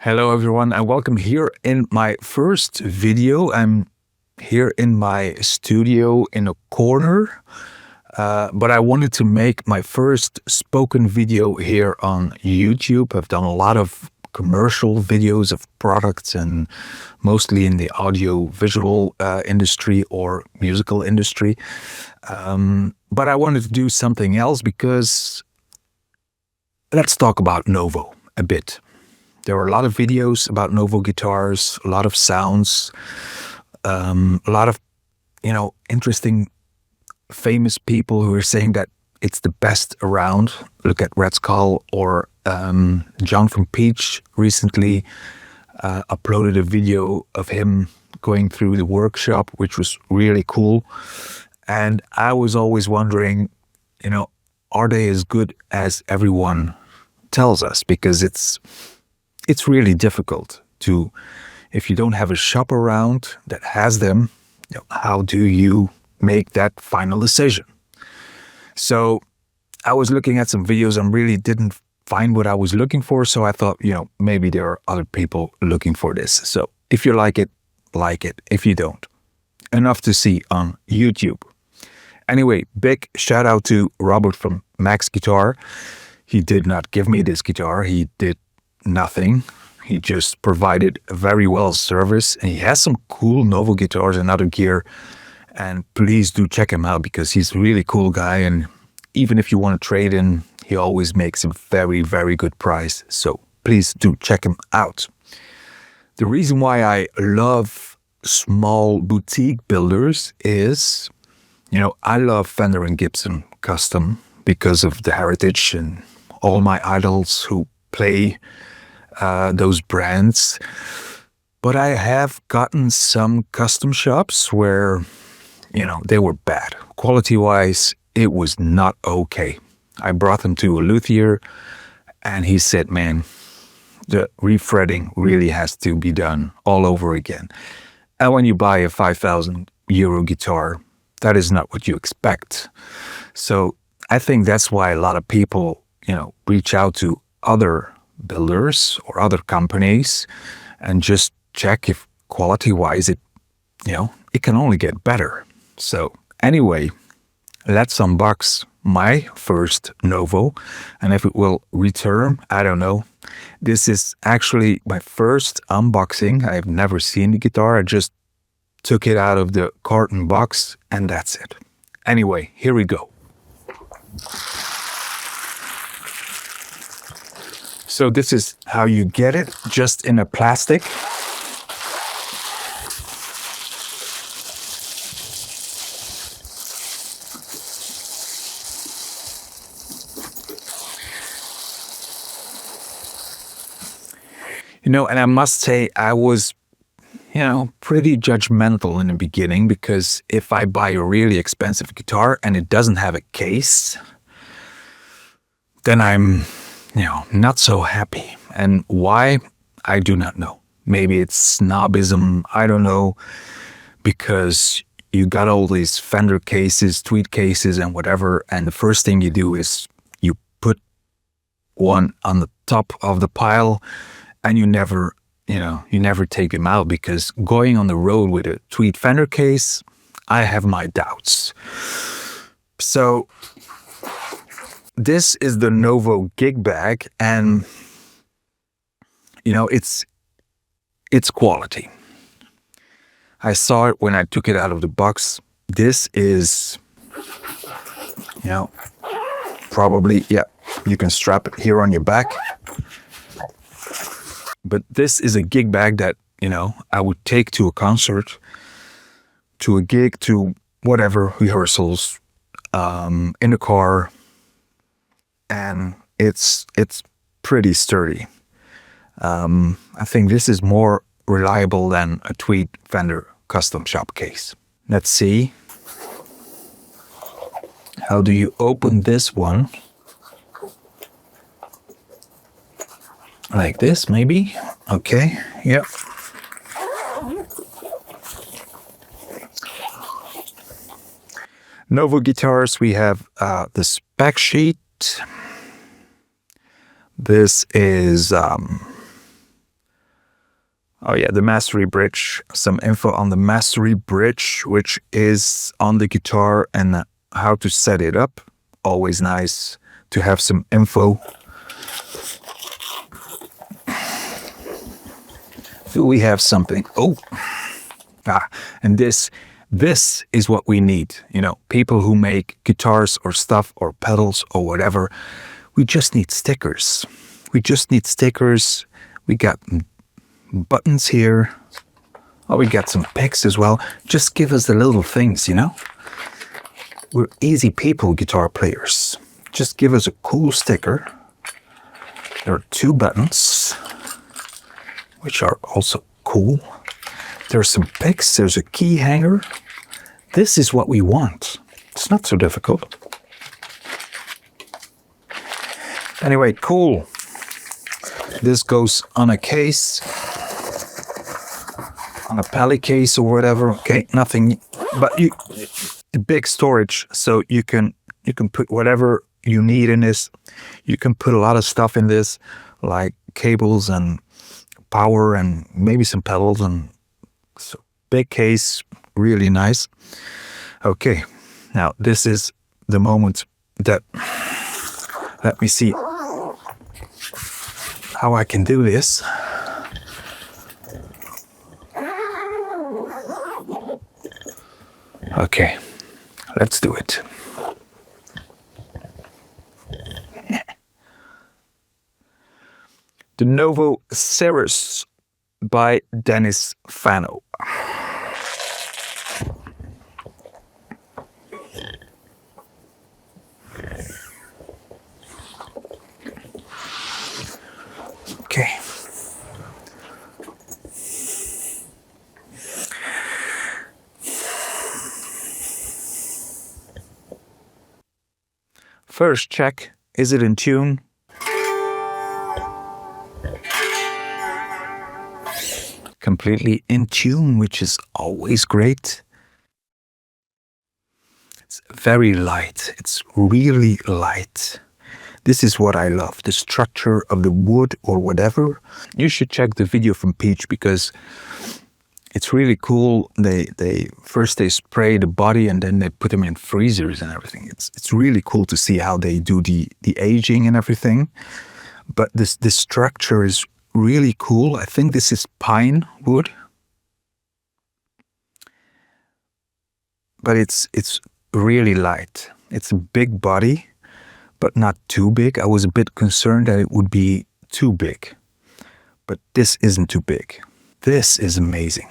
Hello everyone and welcome here in my first video. I'm here in my studio in a corner, but I wanted to make my first spoken video here on YouTube. I've done a lot of commercial videos of products and mostly in the audio visual industry or musical industry. But I wanted to do something else because let's talk about NOVO a bit. There are a lot of videos about NOVO guitars, a lot of sounds, a lot of, interesting, famous people who are saying that it's the best around. Look at Red Skull or John from Peach recently uploaded a video of him going through the workshop, which was really cool. And I was always wondering, are they as good as everyone tells us? Because it's really difficult to, if you don't have a shop around that has them, how do you make that final decision? So I was looking at some videos and really didn't find what I was looking for. So I thought, maybe there are other people looking for this. So if you like it, like it. If you don't, enough to see on YouTube. Anyway, big shout out to Robert from Max Guitar. He did not give me this guitar. He did nothing. He just provided a very well service, and he has some cool NOVO guitars and other gear. And please do check him out because he's a really cool guy. And even if you want to trade in, he always makes a very, very good price. So please do check him out. The reason why I love small boutique builders is, I love Fender and Gibson custom because of the heritage and all my idols who play those brands. But I have gotten some custom shops where, they were bad. Quality-wise, it was not okay. I brought them to a luthier and he said, man, the refretting really has to be done all over again. And when you buy a 5,000 euro guitar, that is not what you expect. So I think that's why a lot of people, reach out to other builders or other companies and just check if quality-wise it can only get better. So anyway, let's unbox my first NOVO, and if it will return, I don't know. This is actually my first unboxing. I've never seen the guitar. I just took it out of the carton box and that's it. Anyway, here we go. So this is how you get it, just in a plastic. And I must say I was, pretty judgmental in the beginning because if I buy a really expensive guitar and it doesn't have a case, then I'm not so happy. And why? I do not know. Maybe it's snobism. I don't know. Because you got all these Fender cases, tweed cases and whatever. And the first thing you do is you put one on the top of the pile and you never take them out, because going on the road with a tweed Fender case, I have my doubts. So this is the NOVO gig bag, and it's quality. I saw it when I took it out of the box. This is probably, you can strap it here on your back. But this is a gig bag that I would take to a concert, to a gig, to whatever, rehearsals, in the car. And it's pretty sturdy. I think this is more reliable than a tweed Fender custom shop case. Let's see. How do you open this one? Like this, maybe? Okay, yep. NOVO guitars, we have the spec sheet. This is Oh yeah, the mastery bridge. Some info on the mastery bridge, which is on the guitar, and how to set it up. Always nice to have some info. Do we have something? Oh, and this is what we need. You know, people who make guitars or stuff or pedals or whatever, we just need stickers. We just need stickers. We got buttons here. Oh, we got some picks as well. Just give us the little things, you know? We're easy people, guitar players. Just give us a cool sticker. There are 2 buttons, which are also cool. There's some picks. There's a key hanger. This is what we want. It's not so difficult. Anyway, cool. This goes on a case, on a pally case or whatever. Okay, nothing, but the big storage, so you can put whatever you need in this. You can put a lot of stuff in this, like cables and power and maybe some pedals, and so big case, really nice. Okay, now this is the moment that, let me see how I can do this. Okay, let's do it. The NOVO Guitar by Dennis Fano. Okay. First check, is it in tune? Completely in tune, which is always great. It's very light. It's really light. This is what I love, the structure of the wood or whatever. You should check the video from Peach because it's really cool. They first spray the body and then they put them in freezers and everything. It's really cool to see how they do the aging and everything. But this structure is really cool. I think this is pine wood. But it's really light. It's a big body, but not too big. I was a bit concerned that it would be too big. But this isn't too big. This is amazing.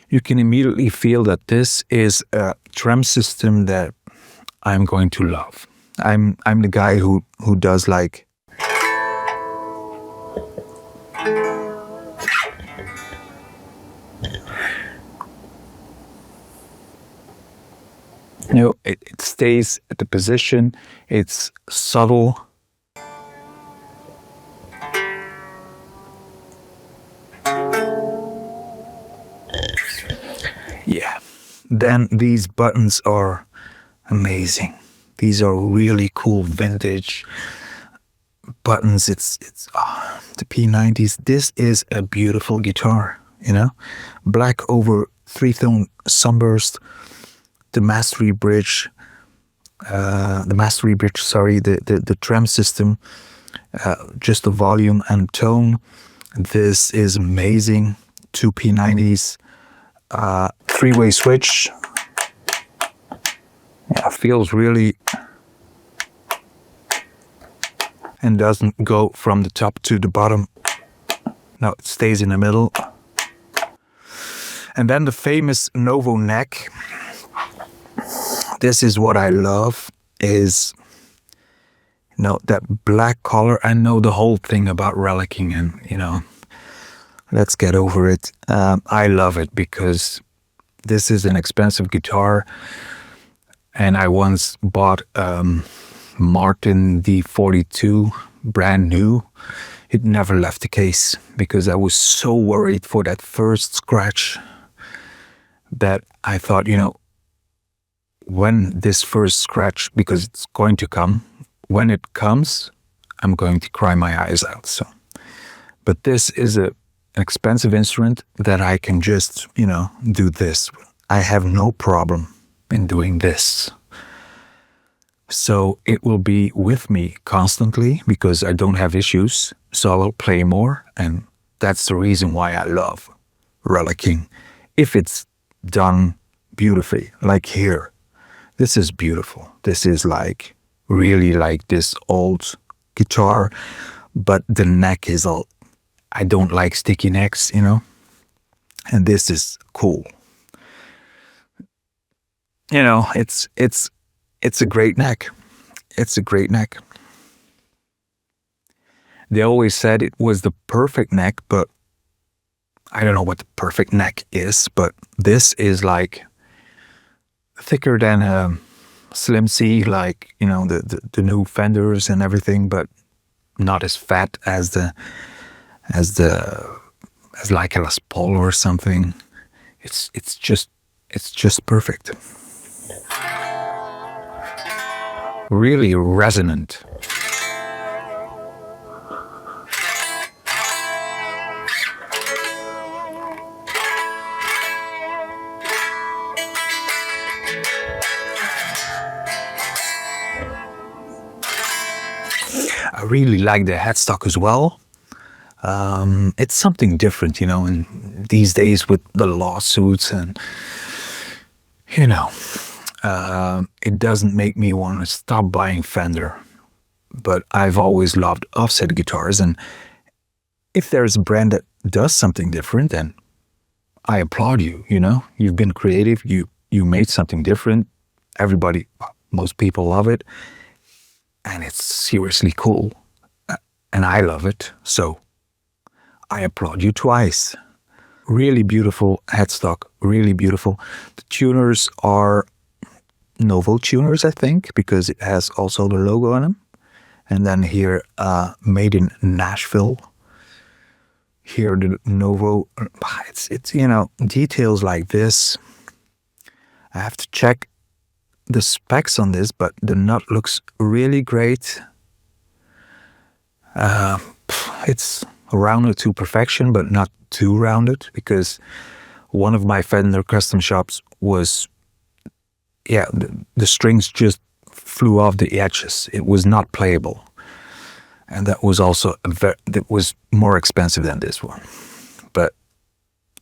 You can immediately feel that this is a drum system that I'm going to love. I'm the guy who does like it stays at the position. It's subtle. Yeah. Then these buttons are amazing. These are really cool vintage buttons. It's the P90s. This is a beautiful guitar, you know? Black over 3-tone sunburst. The mastery bridge, the trem system, just the volume and tone. This is amazing. 2 P90s, 3-way switch. Yeah, feels really, and doesn't go from the top to the bottom. No, it stays in the middle. And then the famous NOVO neck. This is what I love, is, you know, that black color. I know the whole thing about relicking and, you know, let's get over it. I love it because this is an expensive guitar. And I once bought Martin D42, brand new. It never left the case because I was so worried for that first scratch that I thought, you know, when this first scratch, because it's going to come, when it comes, I'm going to cry my eyes out. So, but this is an expensive instrument that I can just, do this. I have no problem in doing this. So it will be with me constantly because I don't have issues. So I will play more. And that's the reason why I love relicking. If it's done beautifully, like here, this is beautiful. This is like really like this old guitar, but the neck is all, I don't like sticky necks, and this is cool. It's a great neck. It's a great neck. They always said it was the perfect neck, but I don't know what the perfect neck is, but this is like thicker than a Slim C, like, the new Fenders and everything, but not as fat as like a Les Paul or something. It's just perfect. Really resonant. I really like the headstock as well. It's something different, and these days with the lawsuits and, it doesn't make me want to stop buying Fender. But I've always loved offset guitars, and if there's a brand that does something different, then I applaud you, You've been creative, you made something different. Everybody, most people love it, and it's seriously cool. And I love it, so I applaud you twice. Really beautiful headstock, really beautiful. The tuners are NOVO tuners, I think, because it has also the logo on them. And then here, made in Nashville. Here, the NOVO, it's details like this. I have to check the specs on this, but the nut looks really great. It's rounded to perfection, but not too rounded, because one of my Fender custom shops was, the strings just flew off the edges. It was not playable. And that was also that was more expensive than this one. But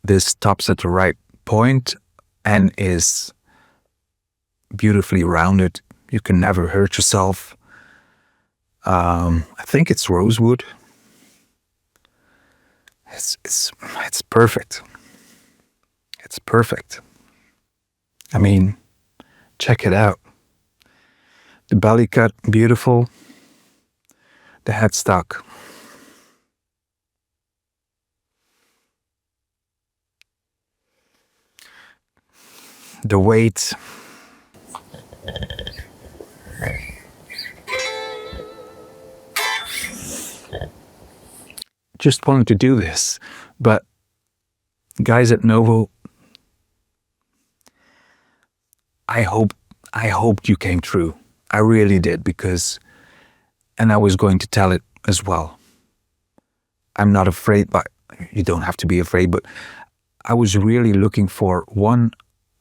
this stops at the right point and is beautifully rounded. You can never hurt yourself. I think it's rosewood. It's perfect. It's perfect. I mean, check it out. The belly cut, beautiful. The headstock. The weight. Just wanted to do this, but guys at NOVO, I hoped you came through. I really did, and I was going to tell it as well. I'm not afraid, but you don't have to be afraid, but I was really looking for one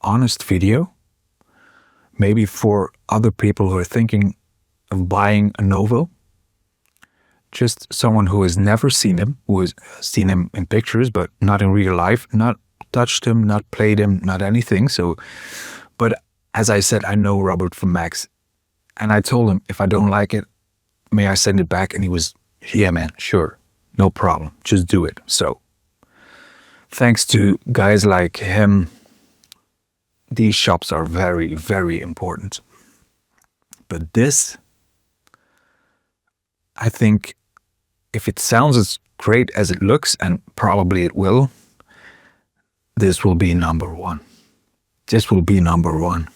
honest video, maybe for other people who are thinking of buying a NOVO. Just someone who has never seen him, who has seen him in pictures, but not in real life, not touched him, not played him, not anything. So, but as I said, I know Robert from Max, and I told him, if I don't like it, may I send it back? And he was, yeah, man, sure, no problem, just do it. So, thanks to guys like him, these shops are very, very important. But this, I think, if it sounds as great as it looks, and probably it will, this will be number one. This will be number one.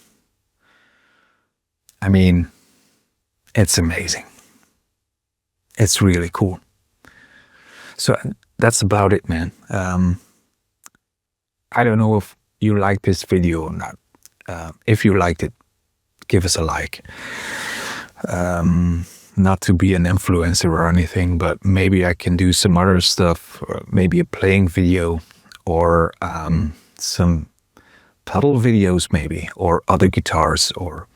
I mean, it's amazing. It's really cool. So that's about it, man. I don't know if you liked this video or not. If you liked it, give us a like. not to be an influencer or anything, but maybe I can do some other stuff, maybe a playing video or some pedal videos maybe, or other guitars or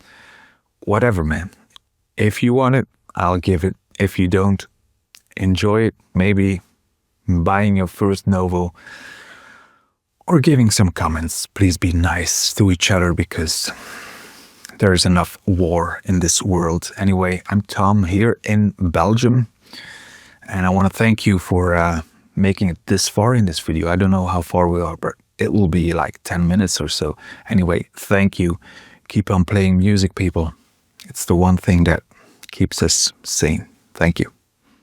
whatever, man. If you want it, I'll give it. If you don't, enjoy it. Maybe buying your first Novo or giving some comments. Please be nice to each other because there's enough war in this world. Anyway, I'm Tom here in Belgium, and I want to thank you for making it this far in this video. I don't know how far we are, but it will be like 10 minutes or so. Anyway, thank you. Keep on playing music, people. It's the one thing that keeps us sane. Thank you.